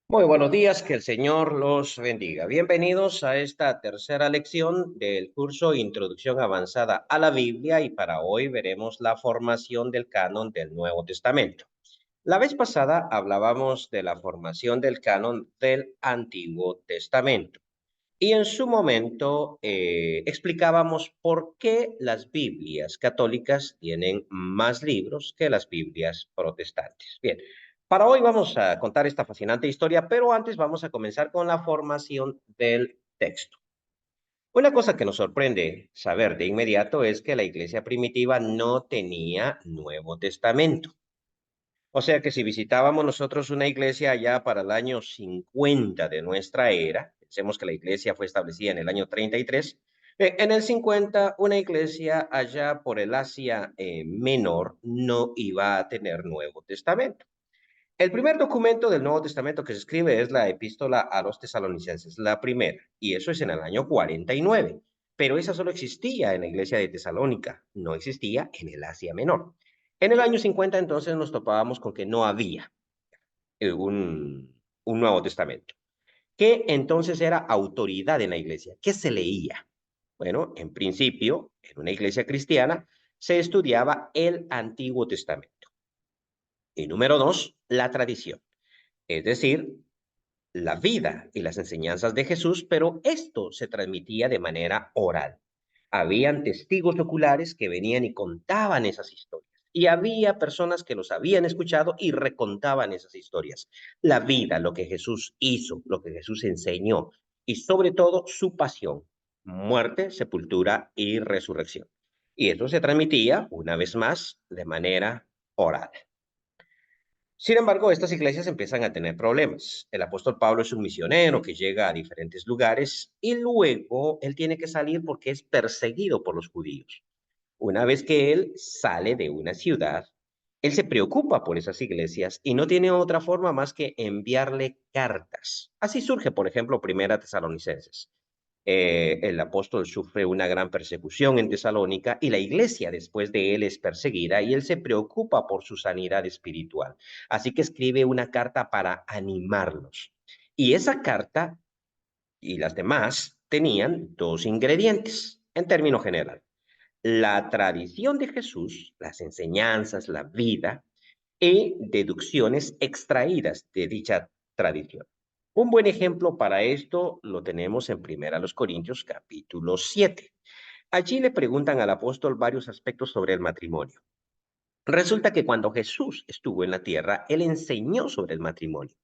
Muy buenos días, que el Señor los bendiga. Bienvenidos a esta tercera lección del curso Introducción Avanzada a la Biblia y para hoy veremos la formación del canon del Nuevo Testamento. La vez pasada hablábamos de la formación del canon del Antiguo Testamento y en su momento explicábamos por qué las Biblias católicas tienen más libros que las Biblias protestantes. Bien, para hoy vamos a contar esta fascinante historia, pero antes vamos a comenzar con la formación del texto. Una cosa que nos sorprende saber de inmediato es que la iglesia primitiva no tenía Nuevo Testamento. O sea que si visitábamos nosotros una iglesia allá para el año 50 de nuestra era, pensemos que la iglesia fue establecida en el año 33, en el 50 una iglesia allá por el Asia Menor no iba a tener Nuevo Testamento. El primer documento del Nuevo Testamento que se escribe es la epístola a los tesalonicenses, la primera, y eso es en el año 49. Pero esa solo existía en la iglesia de Tesalónica, no existía en el Asia Menor. En el año 50 entonces nos topábamos con que no había un Nuevo Testamento. ¿Qué entonces era autoridad en la iglesia? ¿Qué se leía? Bueno, en principio, en una iglesia cristiana se estudiaba el Antiguo Testamento. Y número dos, la tradición. Es decir, la vida y las enseñanzas de Jesús, pero esto se transmitía de manera oral. Habían testigos oculares que venían y contaban esas historias. Y había personas que los habían escuchado y recontaban esas historias. La vida, lo que Jesús hizo, lo que Jesús enseñó y sobre todo su pasión, muerte, sepultura y resurrección. Y eso se transmitía, una vez más, de manera oral. Sin embargo, estas iglesias empiezan a tener problemas. El apóstol Pablo es un misionero que llega a diferentes lugares y luego él tiene que salir porque es perseguido por los judíos. Una vez que él sale de una ciudad, él se preocupa por esas iglesias y no tiene otra forma más que enviarle cartas. Así surge, por ejemplo, Primera Tesalonicenses. El apóstol sufre una gran persecución en Tesalónica y la iglesia después de él es perseguida y él se preocupa por su sanidad espiritual. Así que escribe una carta para animarlos. Y esa carta y las demás tenían dos ingredientes en términos general: la tradición de Jesús, las enseñanzas, la vida y deducciones extraídas de dicha tradición. Un buen ejemplo para esto lo tenemos en Primera los Corintios capítulo 7. Allí le preguntan al apóstol varios aspectos sobre el matrimonio. Resulta que cuando Jesús estuvo en la tierra, él enseñó sobre el matrimonio.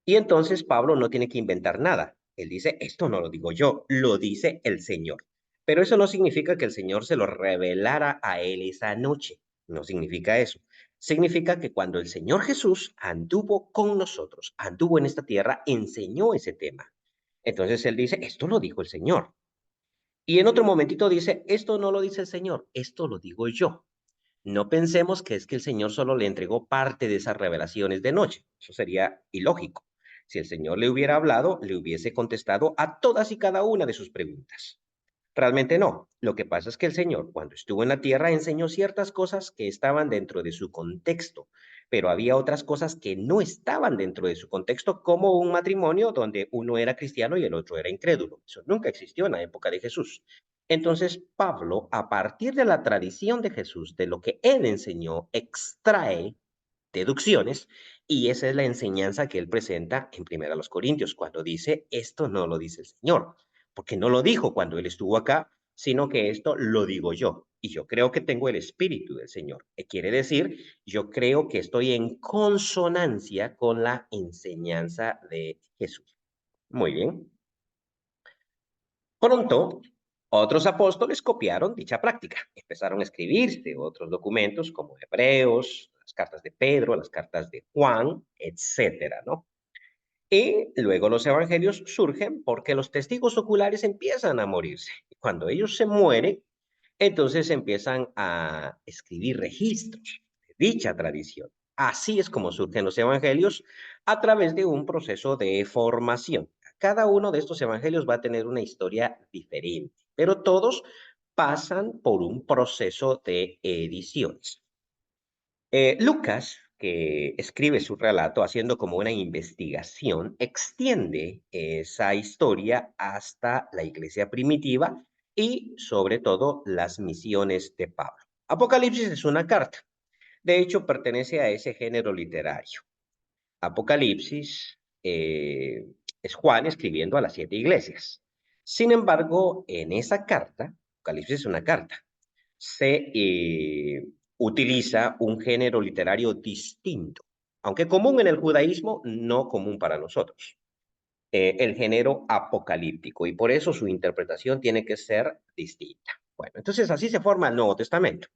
Y entonces Pablo no tiene que inventar nada. Él dice, esto no lo digo yo, lo dice el Señor. Pero eso no significa que el Señor se lo revelara a él esa noche. No significa eso. Significa que cuando el Señor Jesús anduvo con nosotros, anduvo en esta tierra, enseñó ese tema. Entonces él dice, esto lo dijo el Señor. Y en otro momentito dice, esto no lo dice el Señor, esto lo digo yo. No pensemos que es que el Señor solo le entregó parte de esas revelaciones de noche. Eso sería ilógico. Si el Señor le hubiera hablado, le hubiese contestado a todas y cada una de sus preguntas. Realmente no. Lo que pasa es que el Señor, cuando estuvo en la tierra, enseñó ciertas cosas que estaban dentro de su contexto, pero había otras cosas que no estaban dentro de su contexto, como un matrimonio donde uno era cristiano y el otro era incrédulo. Eso nunca existió en la época de Jesús. Entonces, Pablo, a partir de la tradición de Jesús, de lo que él enseñó, extrae deducciones, y esa es la enseñanza que él presenta en Primera los Corintios, cuando dice, esto no lo dice el Señor, porque no lo dijo cuando él estuvo acá, sino que esto lo digo yo. Y yo creo que tengo el espíritu del Señor. Quiere decir, yo creo que estoy en consonancia con la enseñanza de Jesús. Muy bien. Pronto, otros apóstoles copiaron dicha práctica. Empezaron a escribirse otros documentos como Hebreos, las cartas de Pedro, las cartas de Juan, etcétera, ¿no? Y luego los evangelios surgen porque los testigos oculares empiezan a morirse. Cuando ellos se mueren, entonces empiezan a escribir registros de dicha tradición. Así es como surgen los evangelios, a través de un proceso de formación. Cada uno de estos evangelios va a tener una historia diferente, pero todos pasan por un proceso de ediciones. Lucas, que escribe su relato haciendo como una investigación, extiende esa historia hasta la iglesia primitiva y sobre todo las misiones de Pablo. Apocalipsis es una carta. De hecho, pertenece a ese género literario. Apocalipsis es Juan escribiendo a las 7 iglesias. Sin embargo, en esa carta, Apocalipsis es una carta, se utiliza un género literario distinto, aunque común en el judaísmo, no común para nosotros, el género apocalíptico, y por eso su interpretación tiene que ser distinta. Bueno, entonces así se forma el Nuevo Testamento.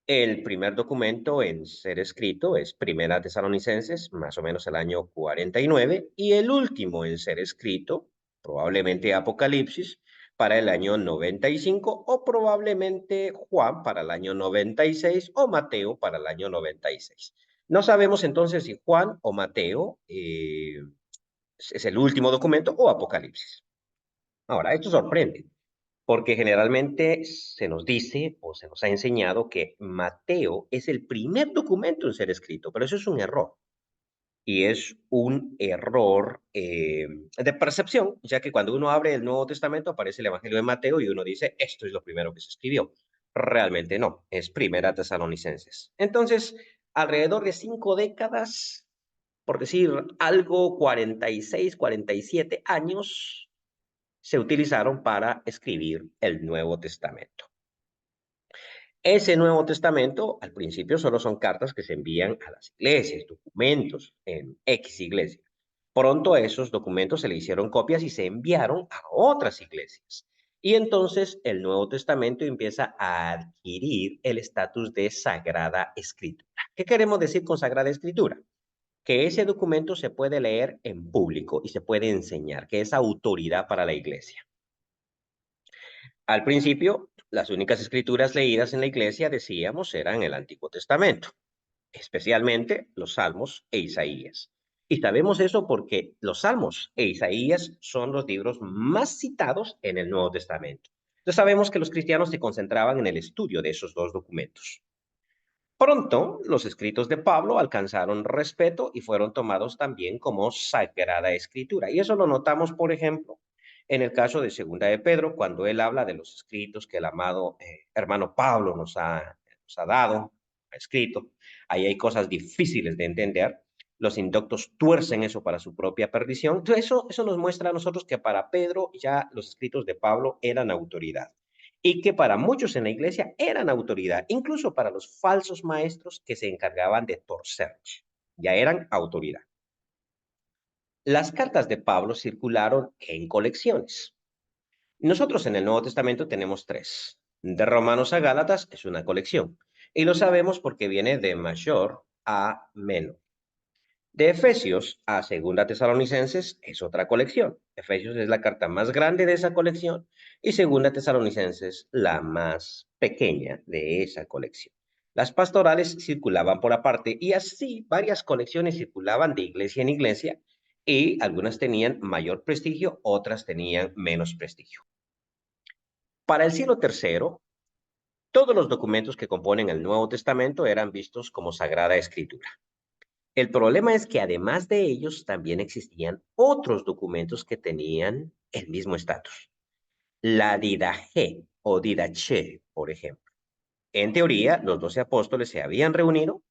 El primer documento en ser escrito es Primera Tesalonicenses, más o menos el año 49, y el último en ser escrito, probablemente Apocalipsis, para el año 95, o probablemente Juan para el año 96, o Mateo para el año 96. No sabemos entonces si Juan o Mateo es el último documento o Apocalipsis. Ahora, esto sorprende, porque generalmente se nos dice o se nos ha enseñado que Mateo es el primer documento en ser escrito, pero eso es un error. Y es un error de percepción, ya que cuando uno abre el Nuevo Testamento aparece el Evangelio de Mateo y uno dice, esto es lo primero que se escribió. Realmente no, es Primera Tesalonicenses. Entonces, alrededor de 5 décadas, por decir algo, 46, 47 años, se utilizaron para escribir el Nuevo Testamento. Ese Nuevo Testamento, al principio, solo son cartas que se envían a las iglesias, documentos en X iglesia. Pronto a esos documentos se le hicieron copias y se enviaron a otras iglesias. Y entonces el Nuevo Testamento empieza a adquirir el estatus de Sagrada Escritura. ¿Qué queremos decir con Sagrada Escritura? Que ese documento se puede leer en público y se puede enseñar, que es autoridad para la iglesia. Al principio, las únicas escrituras leídas en la iglesia, decíamos, eran el Antiguo Testamento, especialmente los Salmos e Isaías. Y sabemos eso porque los Salmos e Isaías son los libros más citados en el Nuevo Testamento. Entonces sabemos que los cristianos se concentraban en el estudio de esos dos documentos. Pronto, los escritos de Pablo alcanzaron respeto y fueron tomados también como sagrada escritura. Y eso lo notamos, por ejemplo, en el caso de Segunda de Pedro, cuando él habla de los escritos que el amado hermano Pablo nos ha dado, ha escrito. Ahí hay cosas difíciles de entender. Los indoctos tuercen eso para su propia perdición. Entonces, eso nos muestra a nosotros que para Pedro ya los escritos de Pablo eran autoridad y que para muchos en la iglesia eran autoridad, incluso para los falsos maestros que se encargaban de torcerlos. Ya eran autoridad. Las cartas de Pablo circularon en colecciones. Nosotros en el Nuevo Testamento tenemos 3. De Romanos a Gálatas es una colección. Y lo sabemos porque viene de mayor a menor. De Efesios a Segunda Tesalonicenses es otra colección. Efesios es la carta más grande de esa colección y Segunda Tesalonicenses la más pequeña de esa colección. Las pastorales circulaban por aparte y así varias colecciones circulaban de iglesia en iglesia y algunas tenían mayor prestigio, otras tenían menos prestigio. Para el siglo III, todos los documentos que componen el Nuevo Testamento eran vistos como Sagrada Escritura. El problema es que además de ellos también existían otros documentos que tenían el mismo estatus. La Didache o Didache, por ejemplo. En teoría, los 12 apóstoles se habían reunido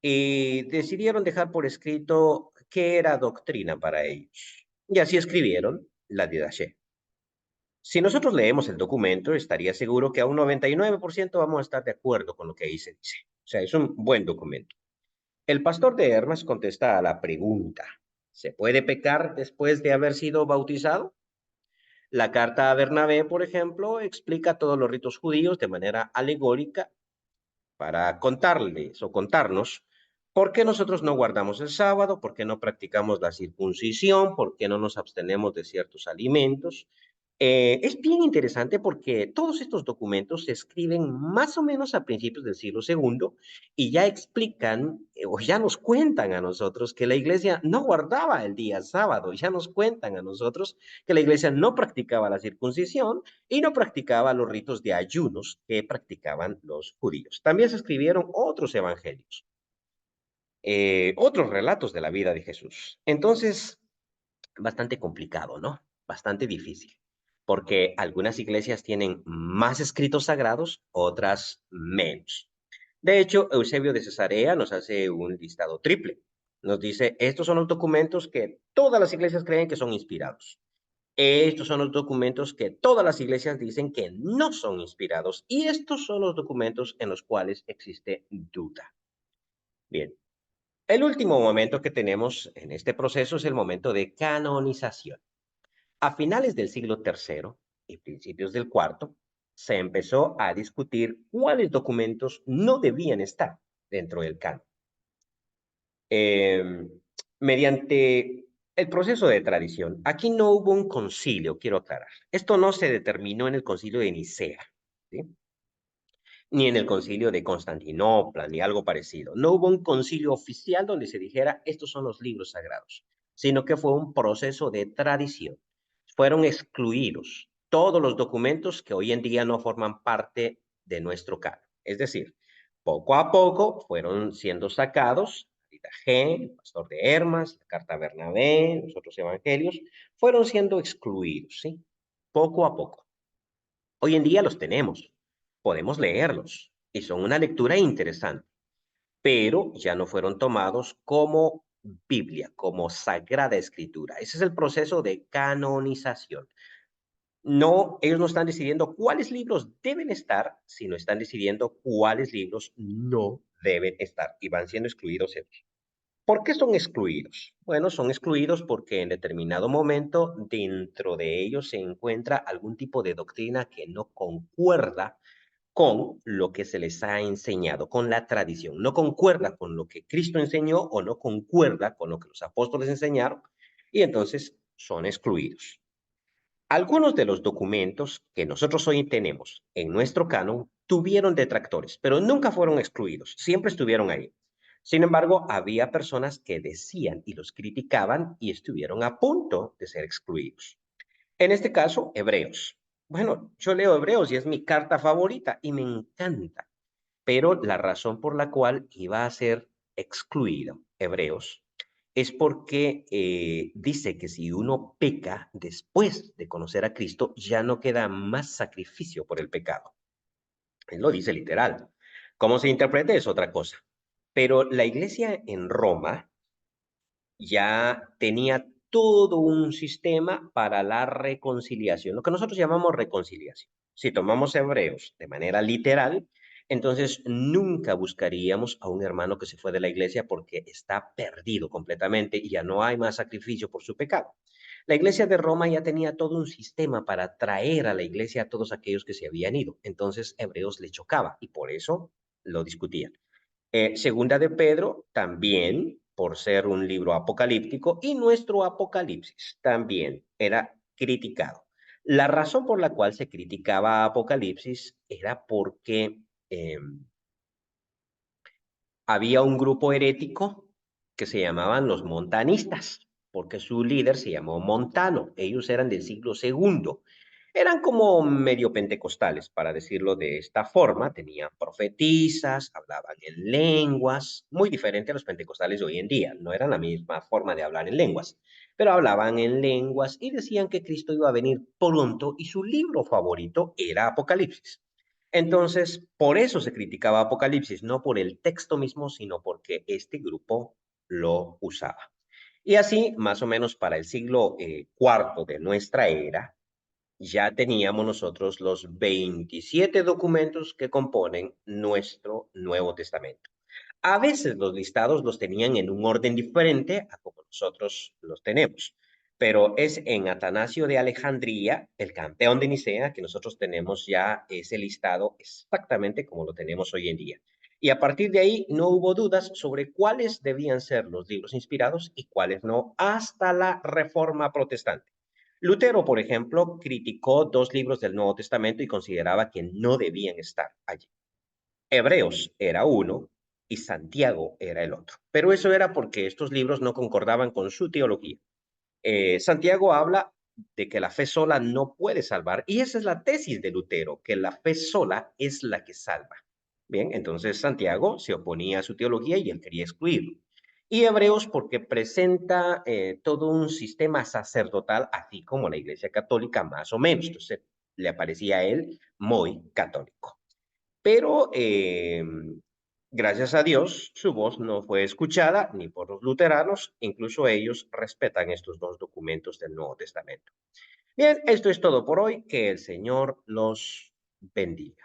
y decidieron dejar por escrito qué era doctrina para ellos. Y así escribieron la Didache. Si nosotros leemos el documento, estaría seguro que a un 99% vamos a estar de acuerdo con lo que ahí se dice. O sea, es un buen documento. El pastor de Hermas contesta a la pregunta, ¿se puede pecar después de haber sido bautizado? La carta a Bernabé, por ejemplo, explica todos los ritos judíos de manera alegórica para contarles o contarnos por qué nosotros no guardamos el sábado, por qué no practicamos la circuncisión, por qué no nos abstenemos de ciertos alimentos. Es bien interesante porque todos estos documentos se escriben más o menos a principios del siglo II y ya explican o ya nos cuentan a nosotros que la iglesia no guardaba el día sábado, ya nos cuentan a nosotros que la iglesia no practicaba la circuncisión y no practicaba los ritos de ayunos que practicaban los judíos. También se escribieron otros evangelios. otros relatos de la vida de Jesús. Entonces, bastante complicado, ¿no? Bastante difícil, porque algunas iglesias tienen más escritos sagrados, otras menos. De hecho, Eusebio de Cesarea nos hace un listado triple. Nos dice, estos son los documentos que todas las iglesias creen que son inspirados. Estos son los documentos que todas las iglesias dicen que no son inspirados. Y estos son los documentos en los cuales existe duda. Bien, el último momento que tenemos en este proceso es el momento de canonización. A finales del siglo III y principios del IV, se empezó a discutir cuáles documentos no debían estar dentro del canon. Eh, mediante el proceso de tradición, aquí no hubo un concilio, quiero aclarar. Esto no se determinó en el concilio de Nicea, ¿sí? Ni en el concilio de Constantinopla, ni algo parecido. No hubo un concilio oficial donde se dijera, estos son los libros sagrados, sino que fue un proceso de tradición. Fueron excluidos todos los documentos que hoy en día no forman parte de nuestro canon. Es decir, poco a poco fueron siendo sacados, Rita G, el Pastor de Hermas, la Carta a Bernabé, los otros evangelios, fueron siendo excluidos, ¿sí? Poco a poco. Hoy en día los tenemos, podemos leerlos y son una lectura interesante, pero ya no fueron tomados como Biblia, como Sagrada Escritura. Ese es el proceso de canonización. No, ellos no están decidiendo cuáles libros deben estar, sino están decidiendo cuáles libros no deben estar y van siendo excluidos ellos. ¿Por qué son excluidos? Bueno, son excluidos porque en determinado momento dentro de ellos se encuentra algún tipo de doctrina que no concuerda con lo que se les ha enseñado, con la tradición. No concuerda con lo que Cristo enseñó o no concuerda con lo que los apóstoles enseñaron y entonces son excluidos. Algunos de los documentos que nosotros hoy tenemos en nuestro canon tuvieron detractores, pero nunca fueron excluidos, siempre estuvieron ahí. Sin embargo, había personas que decían y los criticaban y estuvieron a punto de ser excluidos. En este caso, Hebreos. Bueno, yo leo Hebreos y es mi carta favorita y me encanta, pero la razón por la cual iba a ser excluido Hebreos es porque dice que si uno peca después de conocer a Cristo, ya no queda más sacrificio por el pecado. Él lo dice literal. ¿Cómo se interprete? Es otra cosa. Pero la iglesia en Roma ya tenía todo un sistema para la reconciliación, lo que nosotros llamamos reconciliación. Si tomamos Hebreos de manera literal, entonces nunca buscaríamos a un hermano que se fue de la iglesia porque está perdido completamente y ya no hay más sacrificio por su pecado. La iglesia de Roma ya tenía todo un sistema para traer a la iglesia a todos aquellos que se habían ido. Entonces Hebreos le chocaba y por eso lo discutían. Segunda de Pedro, también por ser un libro apocalíptico, y nuestro Apocalipsis también era criticado. La razón por la cual se criticaba Apocalipsis era porque eh, había un grupo herético que se llamaban los montanistas, porque su líder se llamó Montano. Ellos eran del siglo segundo. Eran como medio pentecostales, para decirlo de esta forma. Tenían profetisas, hablaban en lenguas, muy diferente a los pentecostales de hoy en día. No eran la misma forma de hablar en lenguas, pero hablaban en lenguas y decían que Cristo iba a venir pronto y su libro favorito era Apocalipsis. Entonces, por eso se criticaba Apocalipsis, no por el texto mismo, sino porque este grupo lo usaba. Y así, más o menos para el siglo cuarto de nuestra era, ya teníamos nosotros los 27 documentos que componen nuestro Nuevo Testamento. A veces los listados los tenían en un orden diferente a como nosotros los tenemos, pero es en Atanasio de Alejandría, el campeón de Nicea, que nosotros tenemos ya ese listado exactamente como lo tenemos hoy en día. Y a partir de ahí no hubo dudas sobre cuáles debían ser los libros inspirados y cuáles no, hasta la Reforma Protestante. Lutero, por ejemplo, criticó dos libros del Nuevo Testamento y consideraba que no debían estar allí. Hebreos era uno y Santiago era el otro. Pero eso era porque estos libros no concordaban con su teología. Santiago habla de que la fe sola no puede salvar, y esa es la tesis de Lutero, que la fe sola es la que salva. Bien, entonces Santiago se oponía a su teología y él quería excluirlo. Y Hebreos porque presenta todo un sistema sacerdotal, así como la Iglesia Católica, más o menos. Entonces, le parecía a él muy católico. Pero gracias a Dios, su voz no fue escuchada ni por los luteranos, incluso ellos respetan estos dos documentos del Nuevo Testamento. Bien, esto es todo por hoy, que el Señor los bendiga.